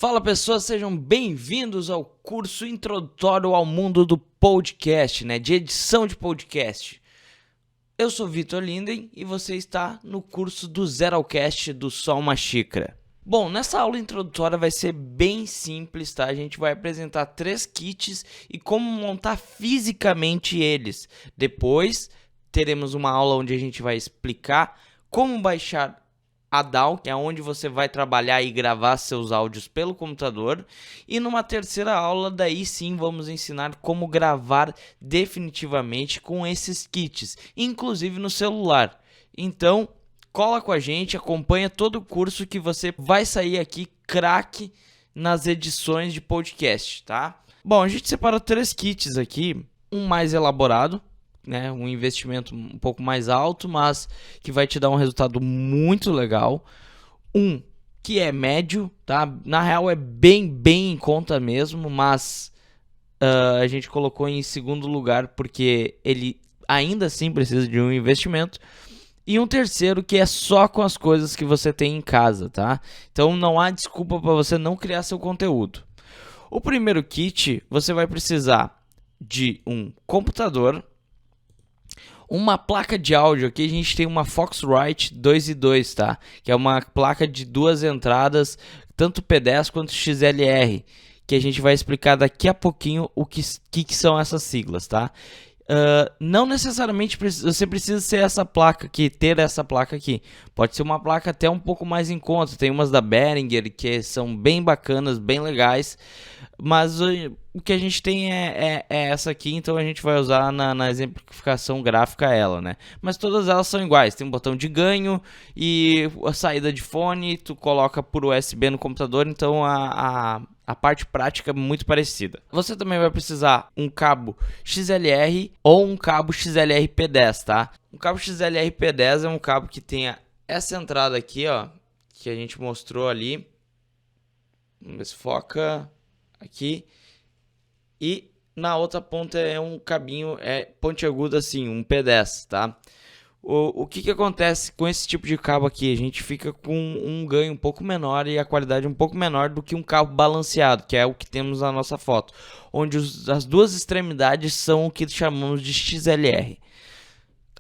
Fala pessoas, sejam bem-vindos ao curso introdutório ao mundo do podcast, de edição de podcast. Eu sou Vitor Linden e você está no curso do Zerocast do Só Uma Xícara. Bom, nessa aula introdutória vai ser bem simples, tá? A gente vai apresentar 3 kits e como montar fisicamente eles. Depois teremos uma aula onde a gente vai explicar como baixar a DAW, que é onde você vai trabalhar e gravar seus áudios pelo computador. E numa terceira aula, daí sim, vamos ensinar como gravar definitivamente com esses kits, inclusive no celular. Então, cola com a gente, acompanha todo o curso que você vai sair aqui craque nas edições de podcast, tá? Bom, a gente separou 3 kits aqui, um mais elaborado, um investimento um pouco mais alto, mas que vai te dar um resultado muito legal. Um que é médio, tá? Na real é bem em conta mesmo, mas a gente colocou em segundo lugar porque ele ainda assim precisa de um investimento. E um terceiro que é só com as coisas que você tem em casa, tá? Então não há desculpa para você não criar seu conteúdo. O primeiro kit, você vai precisar de um computador, uma placa de áudio. Aqui a gente tem uma Foxrite 2.2, tá? Que é uma placa de 2 entradas, tanto P10 quanto XLR, que a gente vai explicar daqui a pouquinho o que são essas siglas, tá? Não necessariamente você precisa ser essa placa aqui, ter essa placa aqui. Pode ser uma placa até um pouco mais em conta. Tem umas da Behringer que são bem bacanas, bem legais. Mas o que a gente tem é essa aqui, então a gente vai usar na exemplificação gráfica ela, né? Mas todas elas são iguais, tem um botão de ganho e a saída de fone, tu coloca por USB no computador, então a parte prática é muito parecida. Você também vai precisar um cabo XLR ou um cabo XLR P10, tá? Um cabo XLR P10 é um cabo que tenha essa entrada aqui, ó, que a gente mostrou ali. Vamos ver se foca aqui. E na outra ponta é um cabinho pontiagudo assim, um P10, tá? O que acontece com esse tipo de cabo aqui? A gente fica com um ganho um pouco menor e a qualidade um pouco menor do que um cabo balanceado, que é o que temos na nossa foto, onde as duas extremidades são o que chamamos de XLR.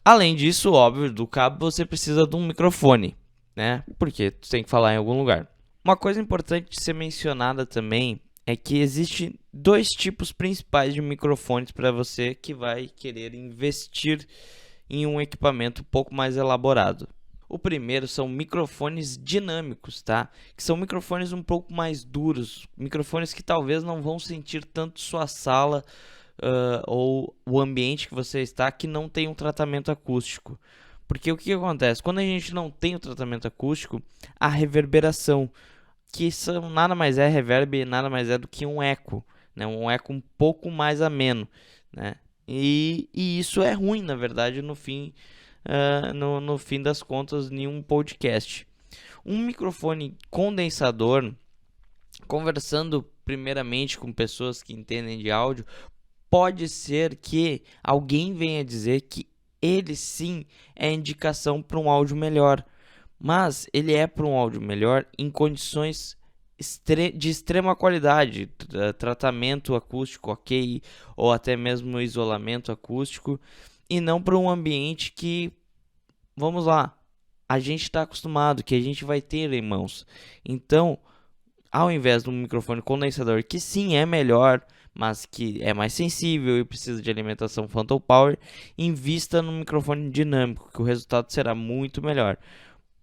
Além disso, óbvio, do cabo você precisa de um microfone, né? Porque tu tem que falar em algum lugar. Uma coisa importante de ser mencionada também é que existem 2 tipos principais de microfones para você que vai querer investir em um equipamento um pouco mais elaborado. O primeiro são microfones dinâmicos, tá? Que são microfones um pouco mais duros, microfones que talvez não vão sentir tanto sua sala ou o ambiente que você está, que não tem um tratamento acústico. Porque o que acontece? Quando a gente não tem o tratamento acústico, a reverberação, que nada mais é reverb, nada mais é do que um eco, né? Um eco um pouco mais ameno, né? E isso é ruim, na verdade, no fim das contas, em um podcast. Um microfone condensador, conversando primeiramente com pessoas que entendem de áudio, pode ser que alguém venha dizer que ele sim é indicação para um áudio melhor, mas ele é para um áudio melhor em condições de extrema qualidade, tratamento acústico ok, ou até mesmo isolamento acústico, e não para um ambiente que, vamos lá, a gente está acostumado, que a gente vai ter em mãos. Então, ao invés de um microfone condensador, que sim é melhor, mas que é mais sensível e precisa de alimentação Phantom Power, invista num microfone dinâmico, que o resultado será muito melhor.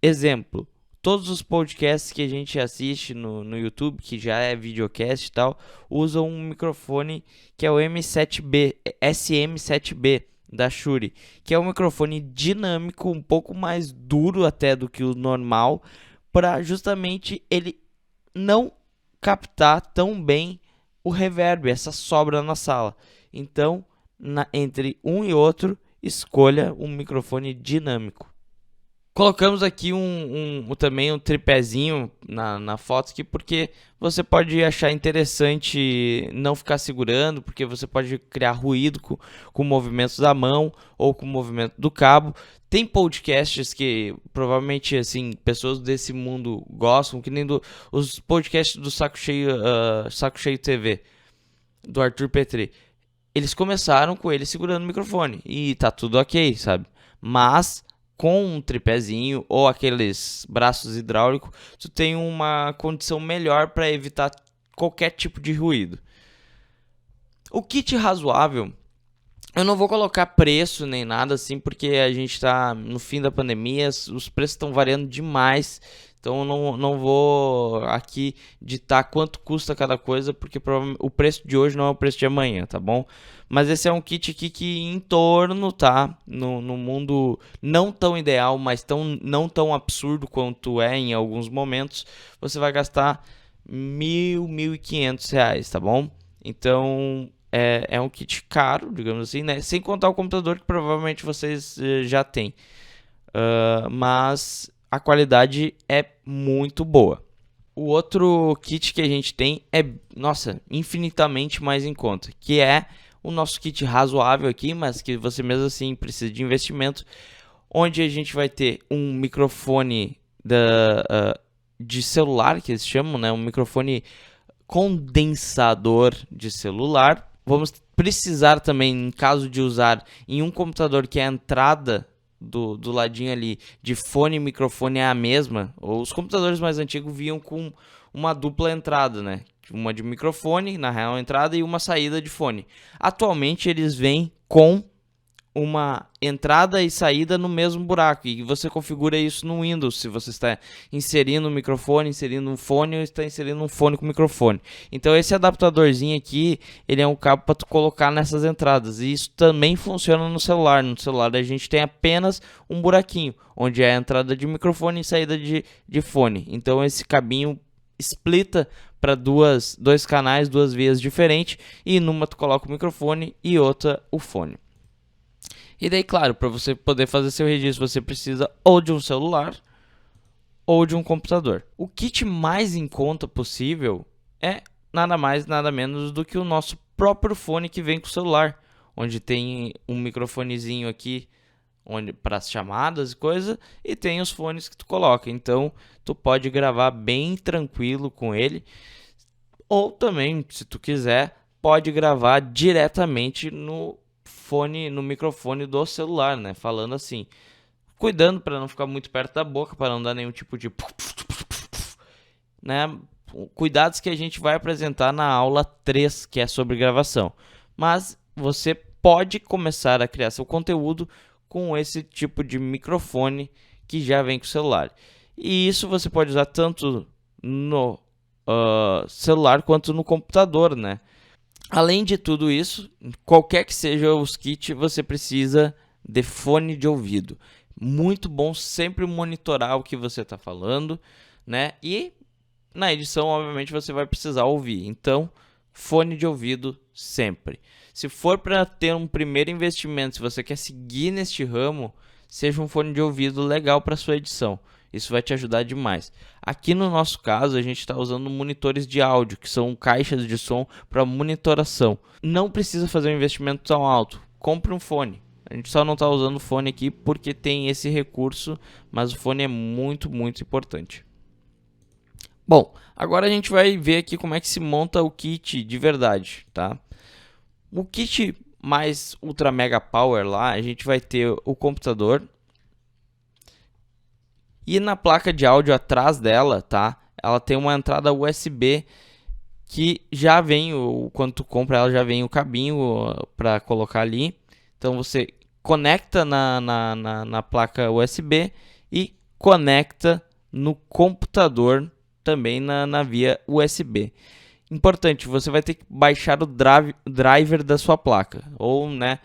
Exemplo: todos os podcasts que a gente assiste no YouTube, que já é videocast e tal, usam um microfone que é o SM7B da Shure, que é um microfone dinâmico, um pouco mais duro até do que o normal, para justamente ele não captar tão bem o reverb, essa sobra na sala. Então, entre um e outro, escolha um microfone dinâmico. Colocamos aqui também um tripézinho na foto aqui, porque você pode achar interessante não ficar segurando, porque você pode criar ruído com movimentos da mão ou com o movimento do cabo. Tem podcasts que provavelmente assim pessoas desse mundo gostam, que nem os podcasts do Saco Cheio TV, do Arthur Petri. Eles começaram com ele segurando o microfone e tá tudo ok, sabe? Mas com um tripézinho ou aqueles braços hidráulicos, tu tem uma condição melhor para evitar qualquer tipo de ruído. O kit razoável, eu não vou colocar preço nem nada assim, porque a gente está no fim da pandemia, os preços estão variando demais. Então eu não vou aqui ditar quanto custa cada coisa, porque o preço de hoje não é o preço de amanhã, tá bom? Mas esse é um kit aqui que em torno, tá? No mundo não tão ideal, mas não tão absurdo quanto é em alguns momentos, você vai gastar R$ 1.000, R$ 1.500, tá bom? Então é um kit caro, digamos assim, né? Sem contar o computador que provavelmente vocês já têm. Mas a qualidade é muito boa. O outro kit que a gente tem é, nossa, infinitamente mais em conta, que é o nosso kit razoável aqui, mas que você mesmo assim precisa de investimento, onde a gente vai ter um microfone de celular, que eles chamam, né? Um microfone condensador de celular. Vamos precisar também, em caso de usar em um computador que é a entrada do ladinho ali de fone e microfone é a mesma, ou os computadores mais antigos vinham com uma dupla entrada, né? Uma de microfone, na real entrada, e uma saída de fone. Atualmente eles vêm com uma entrada e saída no mesmo buraco, e você configura isso no Windows, se você está inserindo um microfone, inserindo um fone, ou está inserindo um fone com microfone. Então esse adaptadorzinho aqui, ele é um cabo para tu colocar nessas entradas, e isso também funciona no celular. No celular a gente tem apenas um buraquinho, onde é a entrada de microfone e saída de fone. Então esse cabinho splita para dois canais, duas vias diferentes, e numa tu coloca o microfone e outra o fone. E daí, claro, para você poder fazer seu registro, você precisa ou de um celular ou de um computador. O kit mais em conta possível é nada mais, nada menos do que o nosso próprio fone que vem com o celular, onde tem um microfonezinho aqui para as chamadas e coisa, e tem os fones que tu coloca. Então, tu pode gravar bem tranquilo com ele, ou também, se tu quiser, pode gravar diretamente no microfone do celular, né? Falando assim, cuidando para não ficar muito perto da boca, para não dar nenhum tipo de, né? Cuidados que a gente vai apresentar na aula 3, que é sobre gravação. Mas você pode começar a criar seu conteúdo com esse tipo de microfone que já vem com o celular. E isso você pode usar tanto no celular quanto no computador, né? Além de tudo isso, qualquer que seja os kits, você precisa de fone de ouvido. Muito bom sempre monitorar o que você está falando, né? E na edição, obviamente, você vai precisar ouvir. Então, fone de ouvido sempre. Se for para ter um primeiro investimento, se você quer seguir neste ramo, seja um fone de ouvido legal para sua edição. Isso vai te ajudar demais. Aqui no nosso caso, a gente está usando monitores de áudio, que são caixas de som para monitoração. Não precisa fazer um investimento tão alto. Compre um fone. A gente só não está usando o fone aqui porque tem esse recurso, mas o fone é muito, muito importante. Bom, agora a gente vai ver aqui como é que se monta o kit de verdade, tá? O kit mais Ultra Mega Power lá, a gente vai ter o computador. E na placa de áudio atrás dela, tá? Ela tem uma entrada USB que já vem, quando tu compra ela já vem o cabinho para colocar ali. Então você conecta na placa USB e conecta no computador também na via USB. Importante, você vai ter que baixar o driver da sua placa, ou, né,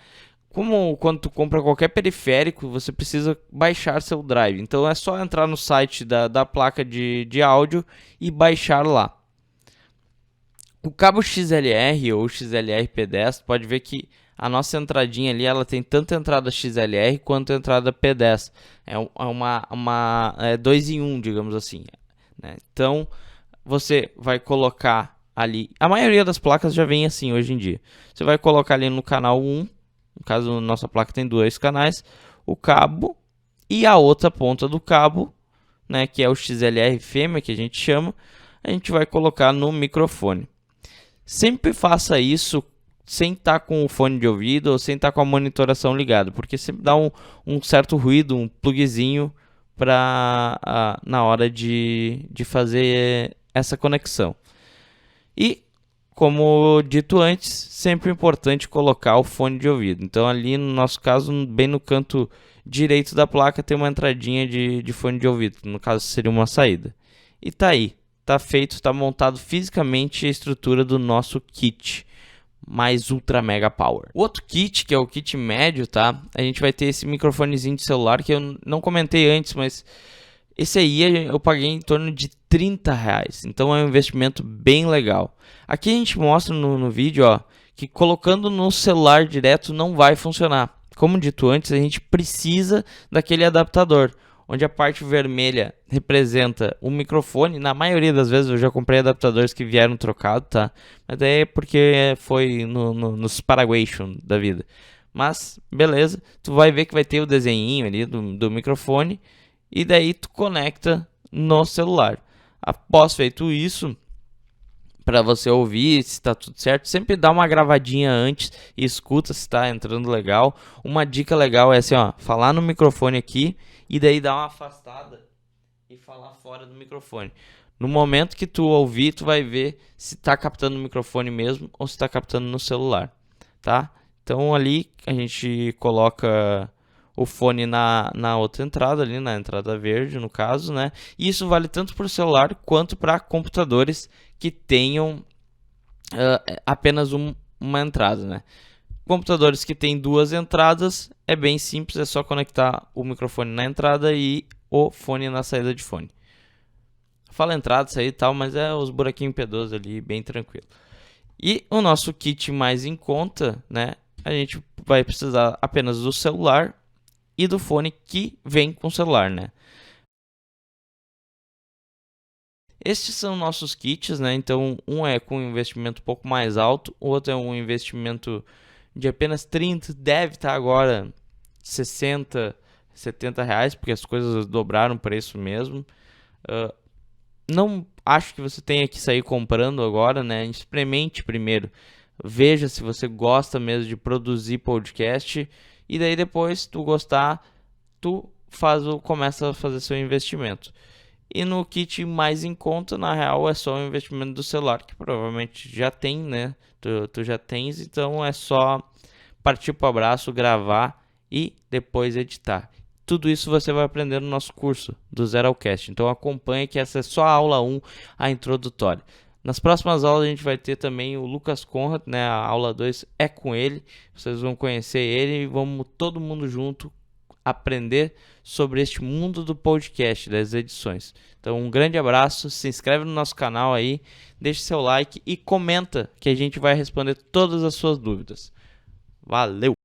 como quando tu compra qualquer periférico, você precisa baixar seu drive. Então é só entrar no site da placa de áudio e baixar lá. O cabo XLR ou XLR P10, pode ver que a nossa entradinha ali, ela tem tanto entrada XLR quanto entrada P10. É uma 2 em 1, digamos assim, né? Então, você vai colocar ali, a maioria das placas já vem assim hoje em dia. Você vai colocar ali no canal 1, no caso, nossa placa tem 2 canais, o cabo e a outra ponta do cabo, né, que é o XLR fêmea, que a gente chama, a gente vai colocar no microfone. Sempre faça isso sem estar com o fone de ouvido ou sem estar com a monitoração ligada, porque sempre dá um certo ruído, um plugzinho na hora de fazer essa conexão. E, como dito antes, sempre é importante colocar o fone de ouvido. Então ali no nosso caso, bem no canto direito da placa tem uma entradinha de fone de ouvido, no caso seria uma saída. E tá aí, tá feito, tá montado fisicamente a estrutura do nosso kit mais Ultra Mega Power. O outro kit, que é o kit médio, tá? A gente vai ter esse microfonezinho de celular que eu não comentei antes, mas esse aí eu paguei em torno de R$30, então é um investimento bem legal. Aqui a gente mostra no vídeo, ó, que colocando no celular direto não vai funcionar. Como dito antes, a gente precisa daquele adaptador, onde a parte vermelha representa o microfone. Na maioria das vezes eu já comprei adaptadores que vieram trocados, tá? Mas daí é porque foi nos Paraguation da vida. Mas, beleza, tu vai ver que vai ter o desenhinho ali do microfone. E daí tu conecta no celular. Após feito isso, para você ouvir se está tudo certo, sempre dá uma gravadinha antes e escuta se está entrando legal. Uma dica legal é assim, ó, falar no microfone aqui e daí dar uma afastada e falar fora do microfone. No momento que tu ouvir, tu vai ver se está captando no microfone mesmo ou se está captando no celular, tá? Então ali a gente coloca o fone na outra entrada ali, na entrada verde no caso, né? E isso vale tanto para o celular quanto para computadores que tenham apenas uma entrada, né? Computadores que têm duas entradas é bem simples, é só conectar o microfone na entrada e o fone na saída de fone. Fala entrada, saída e tal, mas é os buraquinhos P12 ali, bem tranquilo. E o nosso kit mais em conta, né? A gente vai precisar apenas do celular e do fone que vem com o celular, né? Estes são nossos kits, né? Então, um é com um investimento um pouco mais alto, o outro é um investimento de apenas 30, deve estar agora 60, 70 reais, porque as coisas dobraram o preço mesmo. Não acho que você tenha que sair comprando agora, né? Experimente primeiro, veja se você gosta mesmo de produzir podcast e daí depois tu gostar, tu começa a fazer seu investimento. E no kit mais em conta, na real, é só o investimento do celular, que provavelmente já tem, né? Tu já tens, então é só partir pro abraço, gravar e depois editar. Tudo isso você vai aprender no nosso curso do Zero ao Cast. Então acompanhe que essa é só a aula 1, a introdutória. Nas próximas aulas a gente vai ter também o Lucas Conrad, né? A aula 2 é com ele. Vocês vão conhecer ele e vamos todo mundo junto aprender sobre este mundo do podcast, das edições. Então um grande abraço, se inscreve no nosso canal aí, deixe seu like e comenta que a gente vai responder todas as suas dúvidas. Valeu!